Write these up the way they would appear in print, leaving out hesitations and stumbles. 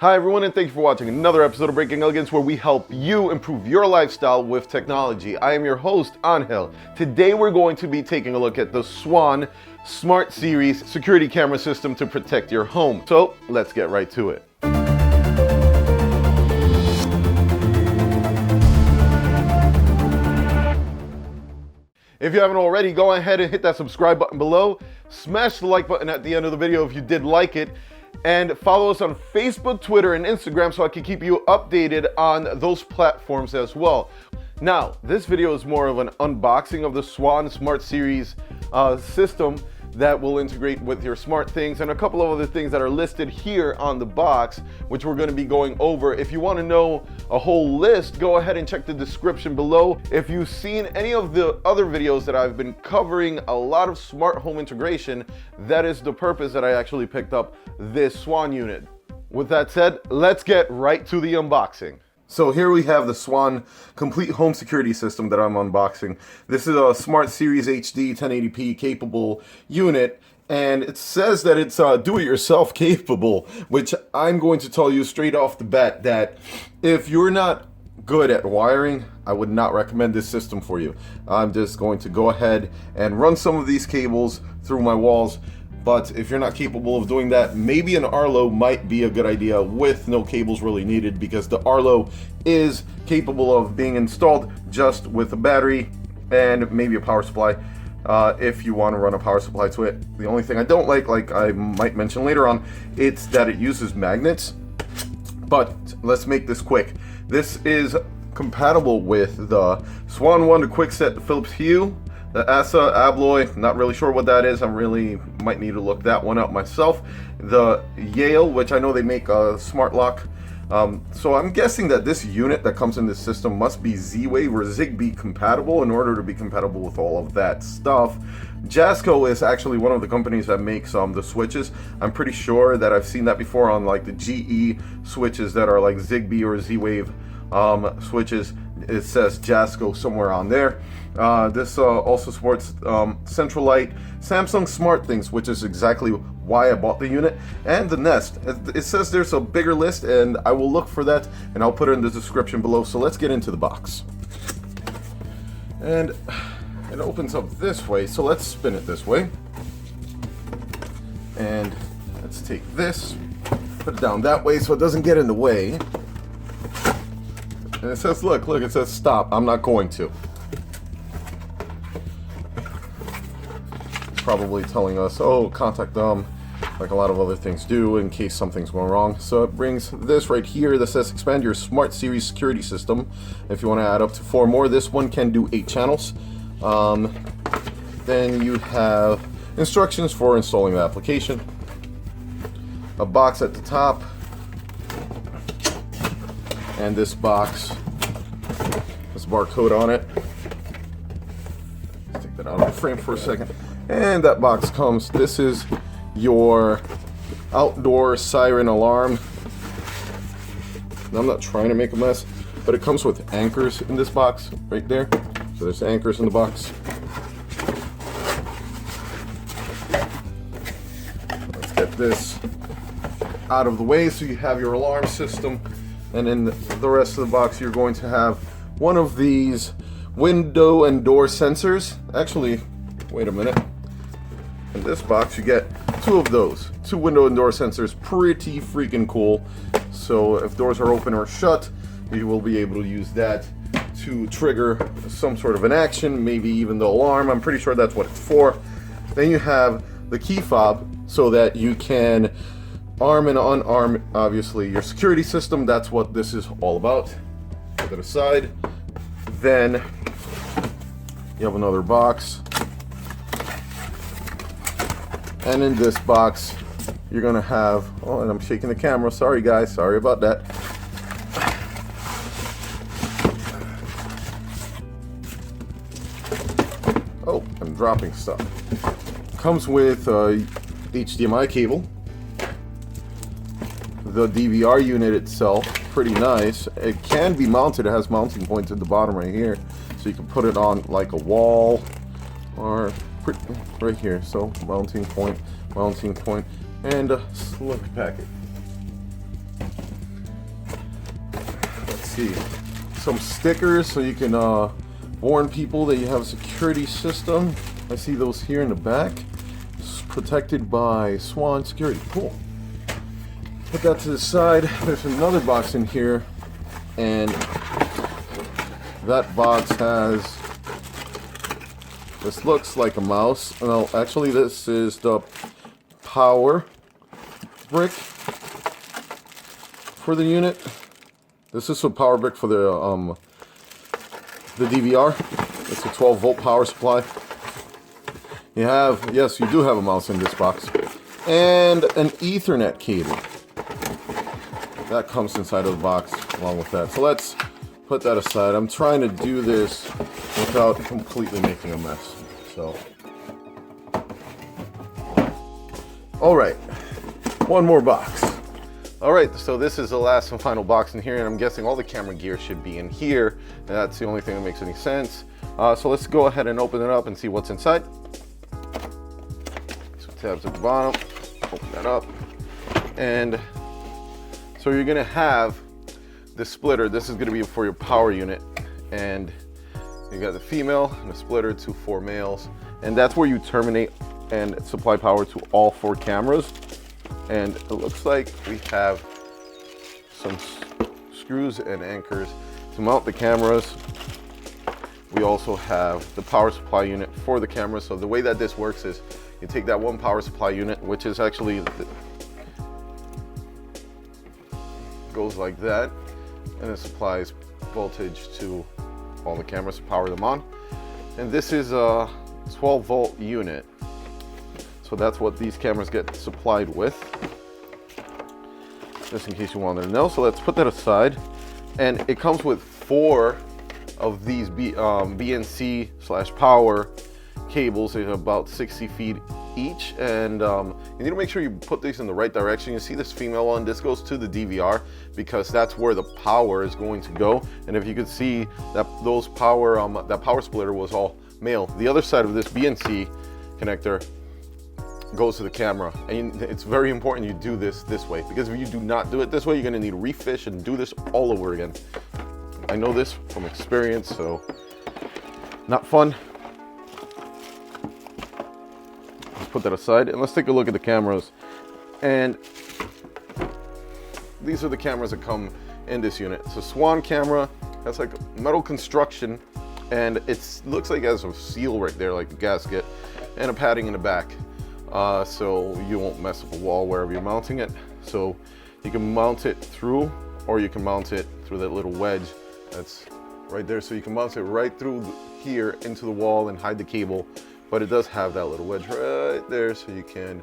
Hi everyone, and thank you for watching another episode of Breaking Elegance, where we help you improve your lifestyle with technology. I am your host, Angel. Today we're going to be taking a look at the Swann Smart Series security camera system to protect your home. So let's get right to it. If you haven't already, go ahead and hit that subscribe button below. Smash the like button at the end of the video if you did like it. And follow us on Facebook, Twitter, and Instagram so I can keep you updated on those platforms as well. Now, this video is more of an unboxing of the Swann Smart Series system that will integrate with your SmartThings and a couple of other things that are listed here on the box, which we're going to be going over. If you want to know a whole list, go ahead and check the description below. If you've seen any of the other videos that I've been covering a lot of smart home integration, that is the purpose that I actually picked up this Swann unit. With that said, let's get right to the unboxing. So here we have the Swann complete home security system that I'm unboxing. This is a Smart Series HD 1080p capable unit, and it says that it's do-it-yourself capable, which I'm going to tell you straight off the bat that if you're not good at wiring, I would not recommend this system for you. I'm just going to go ahead and run some of these cables through my walls. But if you're not capable of doing that, maybe an Arlo might be a good idea with no cables really needed, because the Arlo is capable of being installed just with a battery and maybe a power supply if you want to run a power supply to it. The only thing I don't like I might mention later on, it's that it uses magnets. But let's make this quick. This is compatible with the Swann 1 to Quickset Philips Hue, the ASA Abloy, not really sure what that is. I really might need to look that one up myself. The Yale, which I know they make a smart lock. So I'm guessing that this unit that comes in this system must be Z-Wave or Zigbee compatible in order to be compatible with all of that stuff. Jasco is actually one of the companies that makes the switches. I'm pretty sure that I've seen that before on like the GE switches that are like Zigbee or Z-Wave switches. It says Jasco somewhere on there. This also supports Central Light, Samsung SmartThings, which is exactly why I bought the unit, and the Nest. It says there's a bigger list, and I will look for that, and I'll put it in the description below. So let's get into the box. And it opens up this way, so let's spin it this way. And let's take this, put it down that way so it doesn't get in the way. And it says, look, it says stop. I'm not going to. It's probably telling us, oh, contact them, like a lot of other things do in case something's going wrong. So it brings this right here that says expand your Smart Series security system. If you want to add up to 4 more, this one can do 8 channels. Then you have instructions for installing the application, a box at the top, and this box has a barcode on it. Let's take that out of the frame for a second. And that box comes, this is your outdoor siren alarm. I'm not trying to make a mess, but it comes with anchors in this box right there. So there's anchors in the box. Let's get this out of the way so you have your alarm system. And in the rest of the box, you're going to have one of these window and door sensors. Actually, wait a minute. In this box, you get 2 of those. 2 window and door sensors. Pretty freaking cool. So if doors are open or shut, you will be able to use that to trigger some sort of an action, maybe even the alarm. I'm pretty sure that's what it's for. Then you have the key fob so that you can arm and unarm, obviously, your security system. That's what this is all about. Put it aside. Then you have another box. And in this box, you're gonna have, oh, and I'm shaking the camera. Sorry guys, sorry about that. Oh, I'm dropping stuff. Comes with a HDMI cable. The DVR unit itself, pretty nice. It can be mounted. It has mounting points at the bottom right here, so you can put it on like a wall or right here. So mounting point, and a slip packet. see, some stickers so you can warn people that you have a security system. I see those here in the back. It's protected by Swann Security. Cool. Put that to the side. There's another box in here, and that box has, this looks like a mouse. No, actually this is the power brick for the unit. This is a power brick for the DVR. It's a 12-volt power supply. You have, yes, you do have a mouse in this box, and an Ethernet cable that comes inside of the box along with that. So let's put that aside. I'm trying to do this without completely making a mess. So, all right, one more box. All right, so this is the last and final box in here, and I'm guessing all the camera gear should be in here, and that's the only thing that makes any sense. So let's go ahead and open it up and see what's inside. So tabs at the bottom, open that up, and so you're gonna have the splitter. This is gonna be for your power unit, and you got the female and the splitter to 4 males, and that's where you terminate and supply power to all 4 cameras. And it looks like we have some screws and anchors to mount the cameras. We also have the power supply unit for the camera. So the way that this works is you take that one power supply unit, which is actually goes like that, and it supplies voltage to all the cameras to power them on. And this is a 12-volt unit. So that's what these cameras get supplied with, just in case you wanted to know. So let's put that aside. And it comes with 4 of these BNC/power cables. They're about 60 feet each. And you need to make sure you put these in the right direction. You see this female one, this goes to the DVR because that's where the power is going to go. And if you could see that those power, that power splitter was all male. The other side of this BNC connector goes to the camera, and it's very important you do this way, because if you do not do it this way, you're going to need to refish and do this all over again. I know this from experience, so not fun. Let's put that aside and let's take a look at the cameras. And these are the cameras that come in this unit. It's a Swann camera. That's like metal construction, and it looks like it has a seal right there, like a gasket, and a padding in the back. So you won't mess up a wall wherever you're mounting it. So you can mount it through, or you can mount it through that little wedge that's right there. So you can mount it right through here into the wall and hide the cable, but it does have that little wedge right there, so you can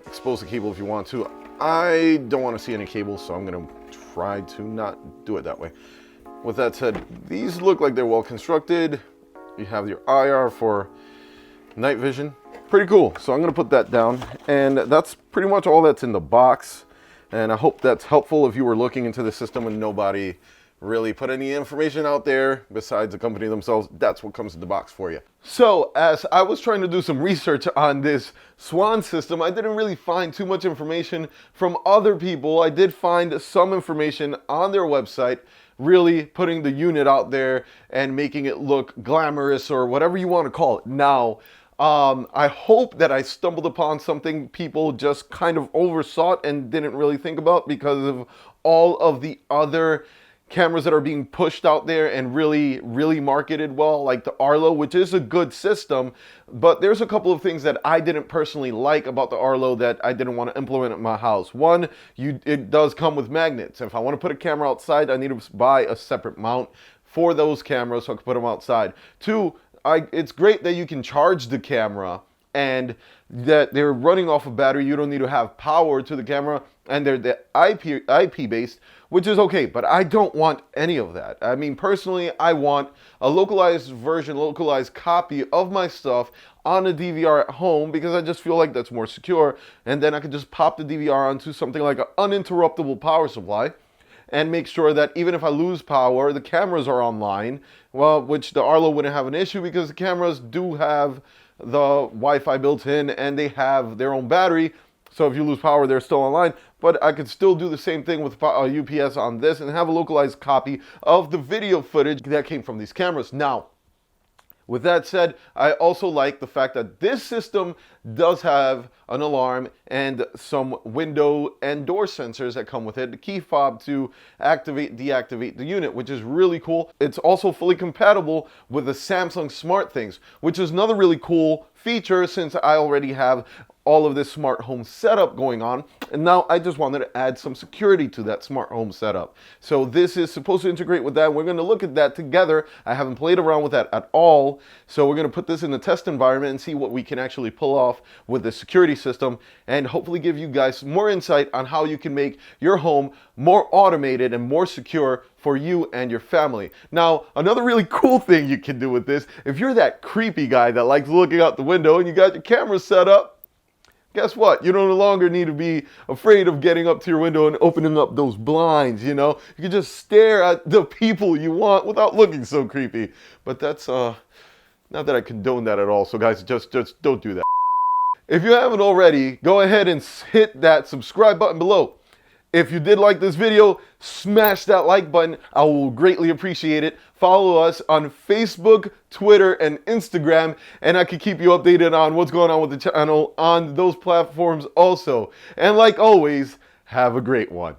expose the cable if you want to. I don't want to see any cables, so I'm gonna try to not do it that way. With that said, these look like they're well constructed. You have your IR for night vision. Pretty cool. So I'm going to put that down, and that's pretty much all that's in the box. And I hope that's helpful if you were looking into the system and nobody really put any information out there besides the company themselves. That's what comes in the box for you. So as I was trying to do some research on this Swann system, I didn't really find too much information from other people. I did find some information on their website, really putting the unit out there and making it look glamorous, or whatever you want to call it. Now, I hope that I stumbled upon something people just kind of oversaw and didn't really think about, because of all of the other cameras that are being pushed out there and really marketed well, like the Arlo, which is a good system. But there's a couple of things that I didn't personally like about the Arlo that I didn't want to implement at my house. One, it does come with magnets. If I want to put a camera outside, I need to buy a separate mount for those cameras so I can put them outside. Two, it's great that you can charge the camera and that they're running off a battery. You don't need to have power to the camera, and they're the IP based, which is okay, but I don't want any of that. I mean, personally, I want a localized version, localized copy of my stuff on a DVR at home, because I just feel like that's more secure, and then I could just pop the DVR onto something like an uninterruptible power supply and make sure that even if I lose power, the cameras are online, well, which the Arlo wouldn't have an issue, because the cameras do have the Wi-Fi built in and they have their own battery. So if you lose power, they're still online. but I could still do the same thing with UPS on this and have a localized copy of the video footage that came from these cameras. Now, with that said, I also like the fact that this system does have an alarm and some window and door sensors that come with it, the key fob to activate, deactivate the unit, which is really cool. It's also fully compatible with the Samsung SmartThings, which is another really cool feature since I already have all of this smart home setup going on, and now I just wanted to add some security to that smart home setup. So this is supposed to integrate with that. We're going to look at that together. I haven't played around with that at all, so we're going to put this in the test environment and see what we can actually pull off with the security system, and hopefully give you guys more insight on how you can make your home more automated and more secure for you and your family. Now, another really cool thing you can do with this, if you're that creepy guy that likes looking out the window and you got your camera set up, guess what? You no longer need to be afraid of getting up to your window and opening up those blinds, you know? You can just stare at the people you want without looking so creepy. But that's, not that I condone that at all, so guys, just don't do that. If you haven't already, go ahead and hit that subscribe button below. If you did like this video, smash that like button. I will greatly appreciate it. Follow us on Facebook, Twitter, and Instagram, and I can keep you updated on what's going on with the channel on those platforms also. And like always, have a great one.